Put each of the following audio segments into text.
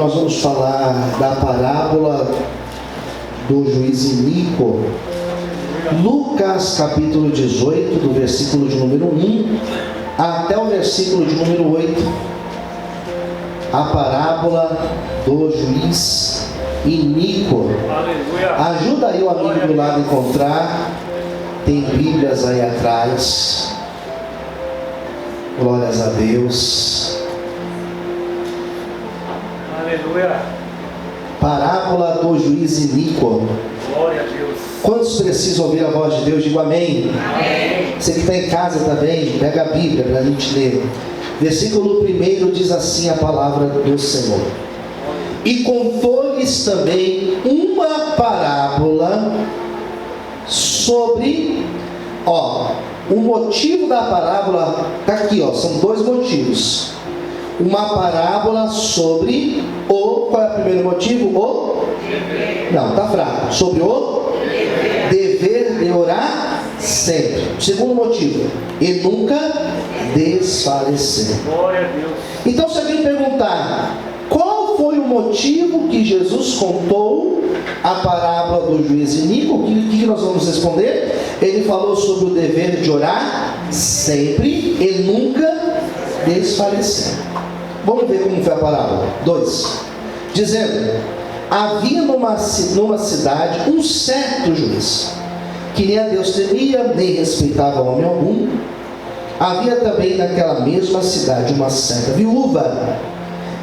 Nós vamos falar da parábola do juiz iníquo. Lucas capítulo 18, do versículo de número 1 até o versículo de número 8. A parábola do juiz iníquo. Ajuda aí o amigo do lado a encontrar. Tem Bíblias aí atrás. Glórias a Deus. Aleluia. Parábola do juiz iníquo. Glória a Deus. Quantos precisam ouvir a voz de Deus? Digo amém. Amém. Você que está em casa também, pega a Bíblia para a gente ler. Versículo 1 diz assim a palavra do Senhor: E contou-lhes também uma parábola sobre, o motivo da parábola está aqui, são dois motivos. Uma parábola sobre qual é o primeiro motivo? Não, está fraco. Sobre o dever de orar sempre. Segundo motivo, e nunca desfalecer. Glória a Deus. Então, se alguém perguntar qual foi o motivo que Jesus contou a parábola do juiz iníquo, o que nós vamos responder? Ele falou sobre o dever de orar sempre e nunca desfalecer. Vamos ver como foi a parábola. 2. Dizendo: havia numa cidade um certo juiz, que nem a Deus temia, nem respeitava homem algum. Havia também naquela mesma cidade uma certa viúva,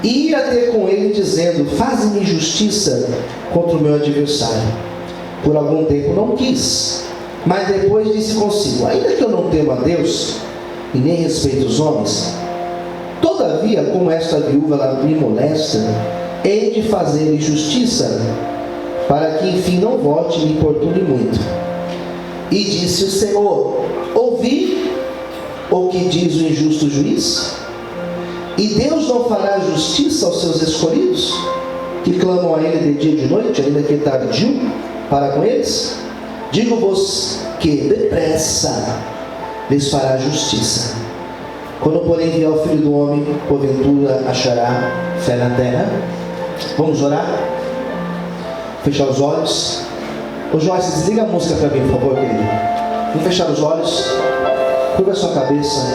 e ia ter com ele dizendo: faze-me justiça contra o meu adversário. Por algum tempo não quis, mas depois disse consigo: ainda que eu não temo a Deus, e nem respeito os homens, todavia, como esta viúva ela me molesta, hei de fazer-lhe justiça, para que enfim não volte e me importune muito. E disse o Senhor: ouvi o que diz o injusto juiz? E Deus não fará justiça aos seus escolhidos, que clamam a Ele de dia e de noite, ainda que tardio para com eles? Digo-vos que depressa lhes fará justiça. Quando, porém, vier o Filho do Homem, porventura achará fé na terra? Vamos orar? Fechar os olhos. Ô Joyce, desliga a música para mim, por favor, querido. Vamos fechar os olhos. Curva a sua cabeça.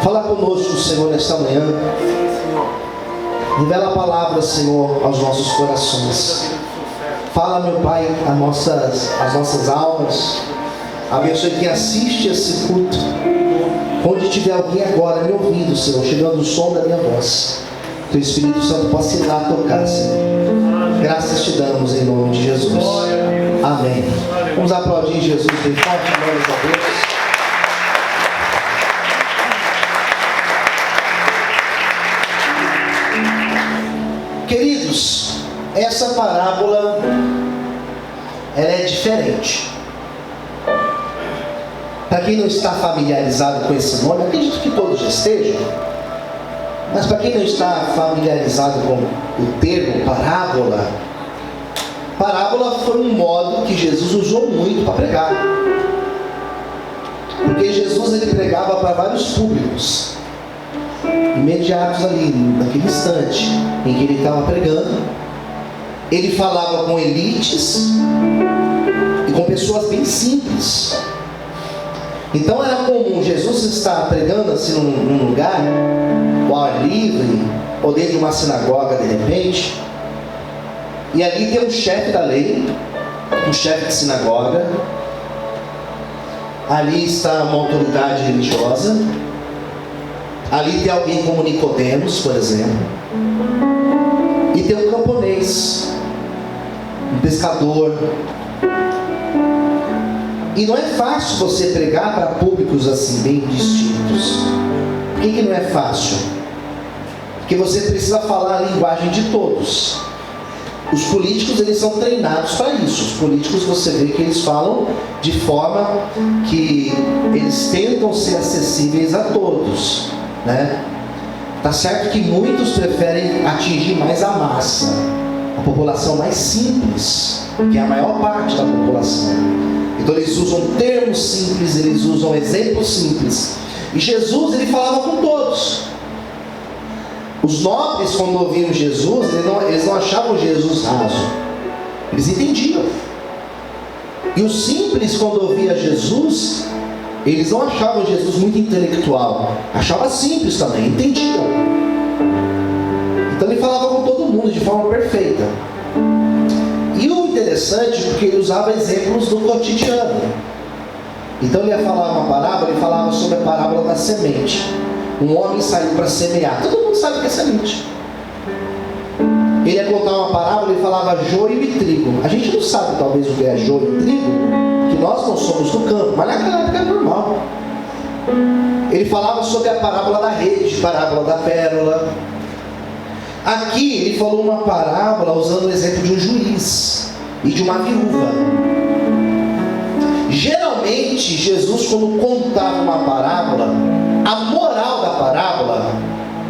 Fala conosco, Senhor, nesta manhã. Revela a palavra, Senhor, aos nossos corações. Fala, meu Pai, as nossas almas. Abençoe quem assiste esse culto. Onde tiver alguém agora me ouvindo, Senhor, chegando o som da minha voz, Teu Espírito Santo possa ir lá tocar, Senhor. Graças te damos em nome de Jesus. Amém. Vamos aplaudir Jesus bem forte, glórias a Deus. Queridos, essa parábola ela é diferente. Para quem não está familiarizado com esse nome, acredito que todos já estejam, mas para quem não está familiarizado com o termo parábola, parábola foi um modo que Jesus usou muito para pregar. Porque Jesus ele pregava para vários públicos imediatos ali, naquele instante em que ele estava pregando. Ele falava com elites e com pessoas bem simples. Então era comum Jesus estar pregando assim num lugar, ao ar livre, ou dentro de uma sinagoga de repente, e ali tem um chefe da lei, um chefe de sinagoga, ali está uma autoridade religiosa, ali tem alguém como Nicodemos, por exemplo, e tem um camponês, um pescador. E não é fácil você pregar para públicos assim, bem distintos. Por que não é fácil? Porque você precisa falar a linguagem de todos. Os políticos, eles são treinados para isso. Os políticos, você vê que eles falam de forma que eles tentam ser acessíveis a todos, né? Tá certo que muitos preferem atingir mais a massa, a população mais simples, que é a maior parte da população. Então eles usam termos simples, eles usam exemplos simples. E Jesus, ele falava com todos. Os nobres, quando ouviam Jesus, eles não achavam Jesus raso. Eles entendiam. E os simples, quando ouviam Jesus, eles não achavam Jesus muito intelectual. Achavam simples também, entendiam. Então ele falava com todo mundo de forma perfeita. E o interessante, porque ele usava exemplos do cotidiano. Então ele ia falar uma parábola, ele falava sobre a parábola da semente. Um homem saiu para semear. Todo mundo sabe o que é semente. Ele ia contar uma parábola, ele falava joio e trigo. A gente não sabe talvez o que é joio e trigo, que nós não somos do campo, mas naquela época é normal. Ele falava sobre a parábola da rede, parábola da pérola. Aqui ele falou uma parábola usando o exemplo de um juiz e de uma viúva. Geralmente Jesus, quando contava uma parábola, a moral da parábola,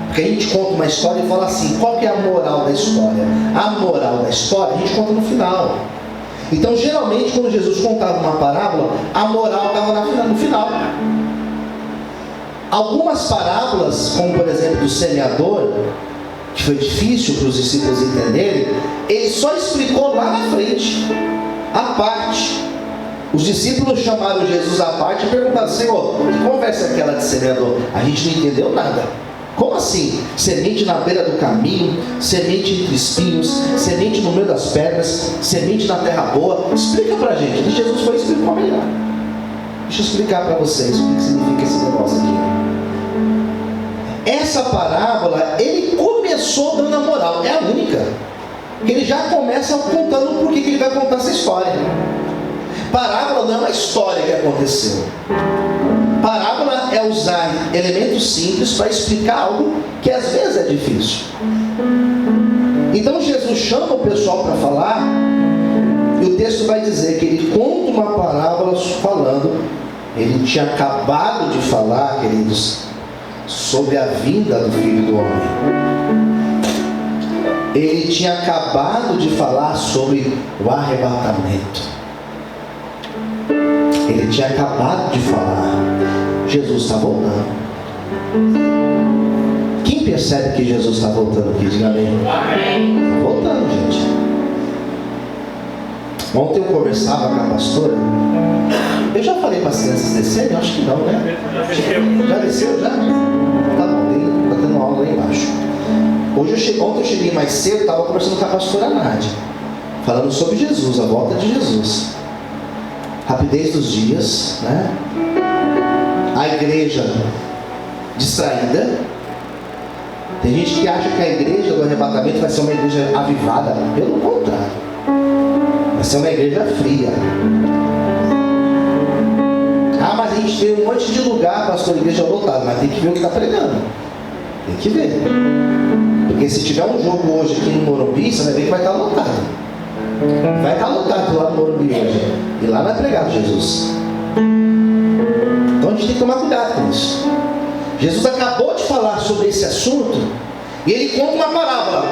porque a gente conta uma história e fala assim, qual que é a moral da história? A moral da história a gente conta no final. Então geralmente quando Jesus contava uma parábola, a moral estava no final. Algumas parábolas, como por exemplo do semeador, que foi difícil para os discípulos entenderem, ele só explicou lá na frente, à parte. Os discípulos chamaram Jesus à parte e perguntaram: Senhor, que conversa é aquela de semeador? A gente não entendeu nada. Como assim? Semente na beira do caminho, semente entre espinhos, semente no meio das pedras, semente na terra boa. Explica pra gente. E Jesus foi explicar melhor. Deixa eu explicar para vocês o que significa esse negócio aqui. Essa parábola, ele começou dando a moral. É a única. Ele já começa contando por que ele vai contar essa história. Parábola não é uma história que aconteceu. Parábola é usar elementos simples para explicar algo que às vezes é difícil. Então Jesus chama o pessoal para falar, e o texto vai dizer que ele conta uma parábola falando, ele tinha acabado de falar, queridos, sobre a vinda do Filho do Homem. Ele tinha acabado de falar sobre o arrebatamento. Ele tinha acabado de falar. Jesus está voltando. Quem percebe que Jesus está voltando aqui? Diga amém. Está voltando, gente. Ontem eu conversava com a pastora. Eu já falei para as crianças descerem? Acho que não, né? Já desceu? Já? Tá bom, está tendo aula lá embaixo. Ontem eu cheguei mais cedo, estava conversando com a pastora Nádia, falando sobre Jesus, a volta de Jesus. Rapidez dos dias, né? A igreja distraída. Tem gente que acha que a igreja do arrebatamento vai ser uma igreja avivada. Pelo contrário, vai ser uma igreja fria. Ah, mas a gente tem um monte de lugar, pastor, igreja lotada. Mas tem que ver o que está pregando. Tem que ver. Porque se tiver um jogo hoje aqui no Morumbi, você vai ver que vai estar lotado. Vai estar lotado lá no Morumbi hoje. E lá vai pregar Jesus. Então a gente tem que tomar cuidado com isso. Jesus acabou de falar sobre esse assunto e ele conta uma parábola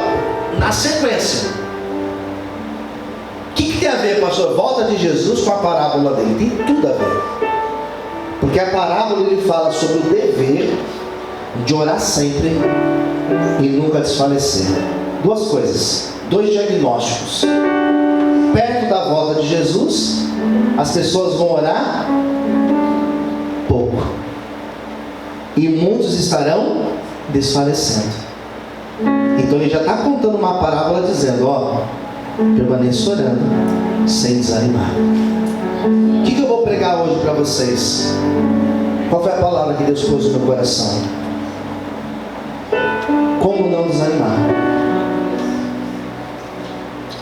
na sequência. O que tem a ver, pastor? Volta de Jesus com a parábola dele. Tem tudo a ver. Porque a parábola ele fala sobre o dever de orar sempre e nunca desfalecer. Duas coisas, dois diagnósticos. Perto da volta de Jesus, as pessoas vão orar pouco e muitos estarão desfalecendo. Então ele já está contando uma parábola dizendo: ó, permaneça orando sem desanimar. O que eu vou pregar hoje para vocês? Qual foi a palavra que Deus pôs no meu coração? Como não desanimar?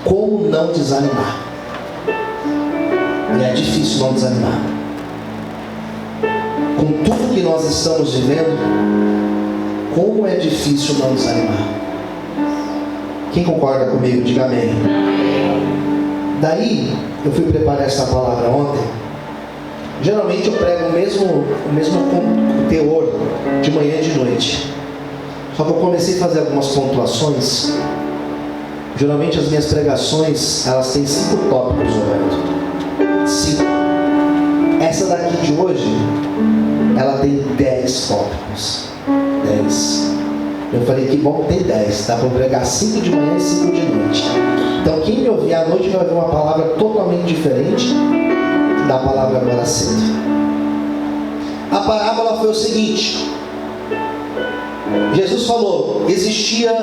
Como não desanimar? E é difícil não desanimar. Com tudo que nós estamos vivendo, como é difícil não desanimar. Quem concorda comigo, diga amém. Daí, eu fui preparar essa palavra ontem. Geralmente eu prego o mesmo teor de manhã e de noite. Só que eu comecei a fazer algumas pontuações. Geralmente as minhas pregações, elas têm 5 tópicos, Roberto. 5. Essa daqui de hoje, ela tem 10 tópicos. 10. Eu falei, que bom que tem 10, dá para pregar 5 de manhã e 5 de noite. Então quem me ouvir à noite vai ver uma palavra totalmente diferente da palavra agora cedo. A parábola foi o seguinte: Jesus falou, existia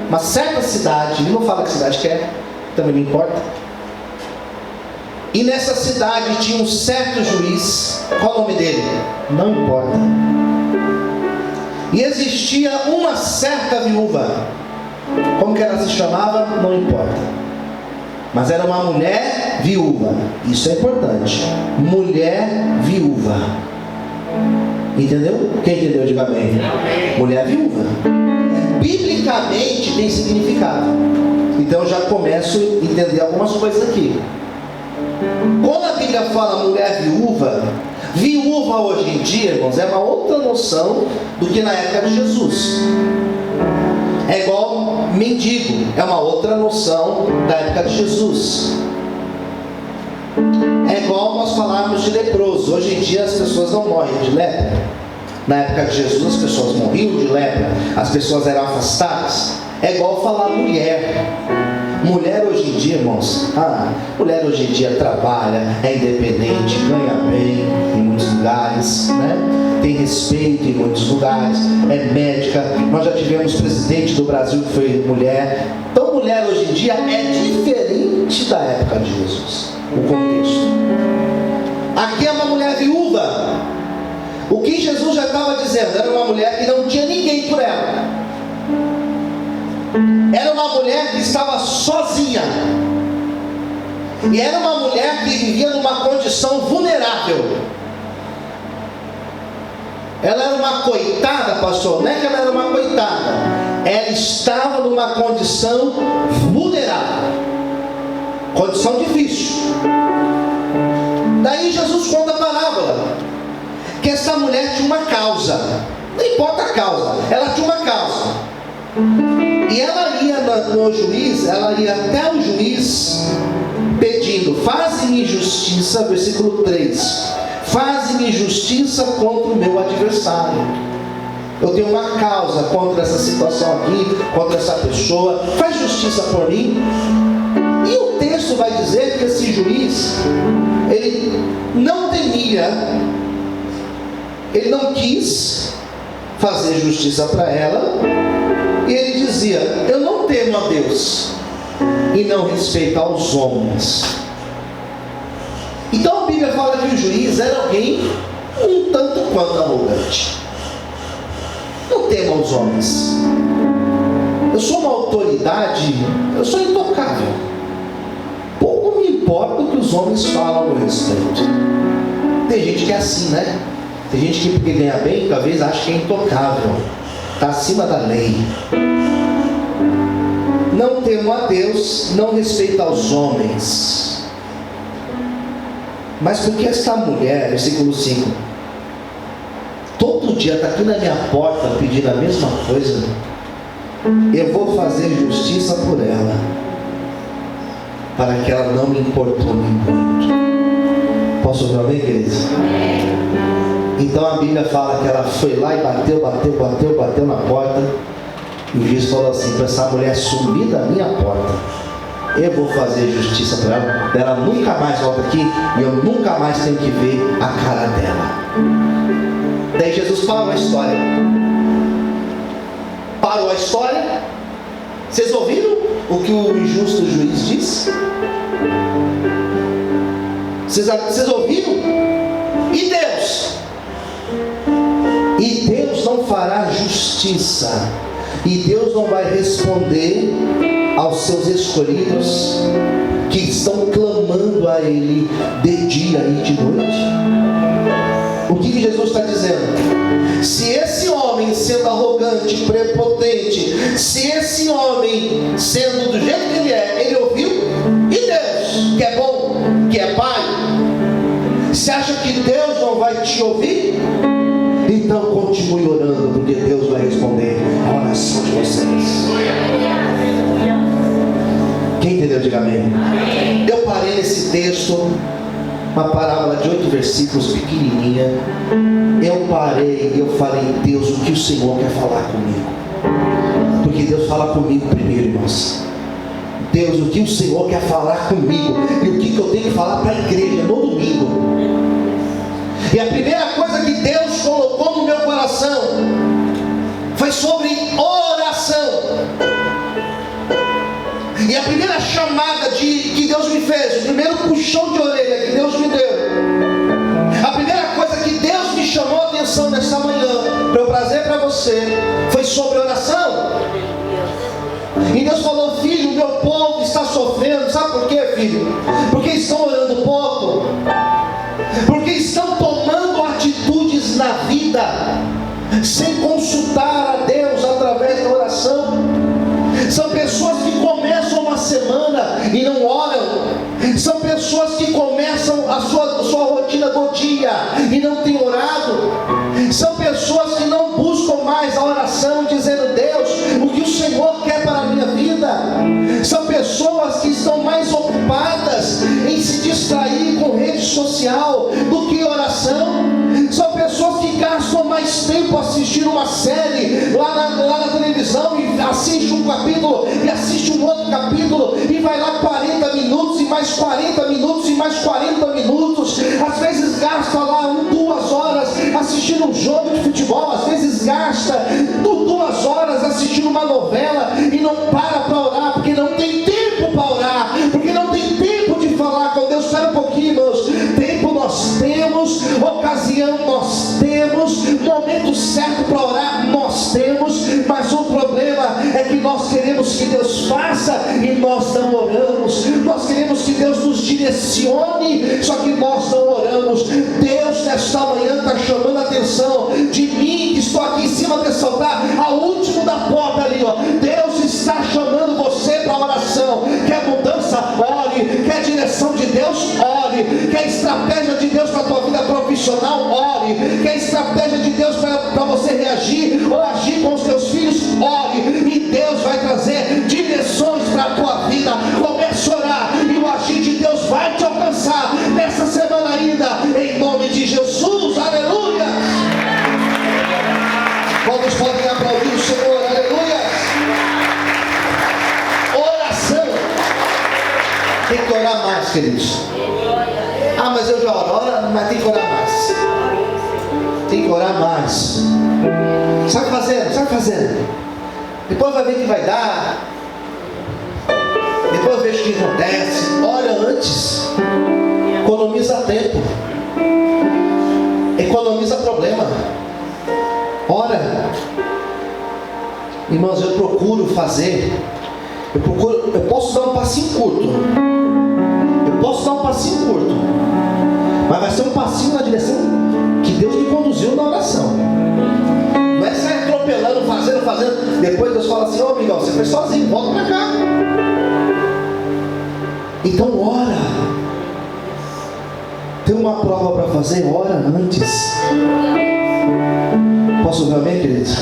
uma certa cidade, ele não fala que cidade que é, também não importa. E nessa cidade tinha um certo juiz. Qual o nome dele? Não importa. E existia uma certa viúva. Como que ela se chamava? Não importa. Mas era uma mulher viúva. Isso é importante. Mulher viúva. Entendeu? Quem entendeu, diga amém. Mulher viúva. Biblicamente tem significado. Então eu já começo a entender algumas coisas aqui. Quando a Bíblia fala mulher viúva, viúva hoje em dia, irmãos, é uma outra noção do que na época de Jesus. É igual mendigo, é uma outra noção da época de Jesus. É igual nós falarmos de leproso. Hoje em dia as pessoas não morrem de lepra. Na época de Jesus as pessoas morriam de lepra, as pessoas eram afastadas. É igual falar mulher. Mulher hoje em dia, irmãos, mulher hoje em dia trabalha, é independente, ganha bem em muitos lugares, né? Tem respeito em muitos lugares, é médica. Nós já tivemos presidente do Brasil que foi mulher. Então mulher hoje em dia é diferente da época de Jesus, o contexto. Aqui é uma mulher viúva. O que Jesus já estava dizendo, era uma mulher que não tinha ninguém por ela. Era uma mulher que estava sozinha. E era uma mulher que vivia numa condição vulnerável. Ela era uma coitada, pastor. Não é que ela era uma coitada. Ela estava numa condição vulnerável. Condição difícil. Daí Jesus conta a parábola. Que essa mulher tinha uma causa. Não importa a causa. Ela tinha uma causa. E ela ia no juiz, ela ia até o juiz pedindo, faze-me justiça, versículo 3, faze-me justiça contra o meu adversário. Eu tenho uma causa contra essa situação aqui, contra essa pessoa, faz justiça por mim. E o texto vai dizer que esse juiz, ele não temia, ele não quis fazer justiça para ela. E ele dizia, eu não temo a Deus e não respeito aos homens. Então a Bíblia fala que o juiz era alguém um tanto quanto arrogante. Não temo aos homens. Eu sou uma autoridade, eu sou intocável. Pouco me importa o que os homens falam a meu respeito. Tem gente que é assim, né? Tem gente que porque ganha bem, talvez acha que é intocável. Está acima da lei. Não temo a Deus, não respeito aos homens. Mas porque esta mulher, versículo 5, todo dia está aqui na minha porta pedindo a mesma coisa, eu vou fazer justiça por ela, para que ela não me importune muito. Posso ouvir amém, queridos? Então a Bíblia fala que ela foi lá e bateu na porta. E o juiz falou assim, para essa mulher sumir da minha porta, eu vou fazer justiça para ela. Ela nunca mais volta aqui e eu nunca mais tenho que ver a cara dela. Daí Jesus parou a história. Parou a história. Vocês ouviram o que o injusto juiz disse? Vocês ouviram? E Deus? E Deus não fará justiça. E Deus não vai responder aos seus escolhidos que estão clamando a Ele de dia e de noite. O que Jesus está dizendo? Se esse homem sendo arrogante, prepotente, se esse homem sendo do jeito que ele ouviu, e Deus, que é bom, que é Pai, você acha que Deus não vai te ouvir? Então continue orando, porque Deus vai responder a oração de vocês. Quem entendeu, diga amém. Eu parei nesse texto, uma parábola de 8 versículos, pequenininha. Eu parei e eu falei, Deus, o que o Senhor quer falar comigo? Porque Deus fala comigo primeiro, irmãos. Deus, o que o Senhor quer falar comigo e o que eu tenho que falar para a igreja no domingo. E a primeira coisa que Deus colocou no meu coração foi sobre oração. E a primeira chamada que Deus me fez, o primeiro puxão de orelha que Deus me deu, a primeira coisa que Deus me chamou a atenção nesta manhã, para eu trazer para você, foi sobre oração. E Deus falou: filho, o meu povo está sofrendo. Sabe por quê, filho? Porque estão orando pouco, porque estão tomando atitudes na vida sem consultar a Deus através da oração. São pessoas que começam uma semana e não oram. São pessoas que começam a sua rotina do dia e não têm orado. São pessoas que não buscam mais a oração, dizendo: Deus, o que o Senhor quer para a minha vida? São pessoas que estão mais ocupadas em se distrair com rede social do que oração. São pessoas que gastam mais tempo assistindo uma série lá na televisão, e assiste um capítulo e assiste um outro capítulo, e vai lá 40 minutos e mais 40 minutos e mais 40 minutos. Às vezes gasta lá 2 horas assistindo um jogo de futebol, às vezes gasta 2 horas assistindo uma novela e não para orar, porque não tem tempo para orar, porque não tem tempo de falar com Deus. Espera um pouquinho, irmãos. Tempo nós temos, ocasião nós temos, momento certo para orar nós temos, mas o problema é que nós queremos que Deus faça e nós não oramos. Nós queremos que Deus nos direcione, só que nós não oramos. Deus nesta manhã está chamando a atenção de mim, que estou aqui em cima desse altar, ao último da porta ali, ó. Deus está chamando você para a oração. Quer mudança? Ore. Quer direção de Deus? Ore. Quer estratégia de Deus para a tua vida profissional? Ore. Quer estratégia de Deus para você reagir ou agir com os teus filhos? Ore. E Deus vai trazer direções para a tua vida. Comece a orar e o agir de Deus vai te alcançar nessa semana ainda, em nome de Jesus. Aleluia. Quantos podem aplaudir o Senhor? Aleluia. Oração. Tem que orar mais, queridos. Ah, mas eu já oro, mas tem que orar mais. Tem que orar mais. Sabe fazendo. Depois vai ver que vai dar. Depois veja o que acontece. Ora antes. Economiza tempo. Economiza problema. Ora. Irmãos, eu procuro fazer. Eu posso dar um passinho curto. Mas vai ser um passinho na direção que Deus me conduziu na oração. Não é sair atropelando, fazendo. Depois Deus fala assim: ô amigão, você foi sozinho, volta pra cá. Então ora. Tem uma prova para fazer? Ora antes. Posso ouvir amém, queridos?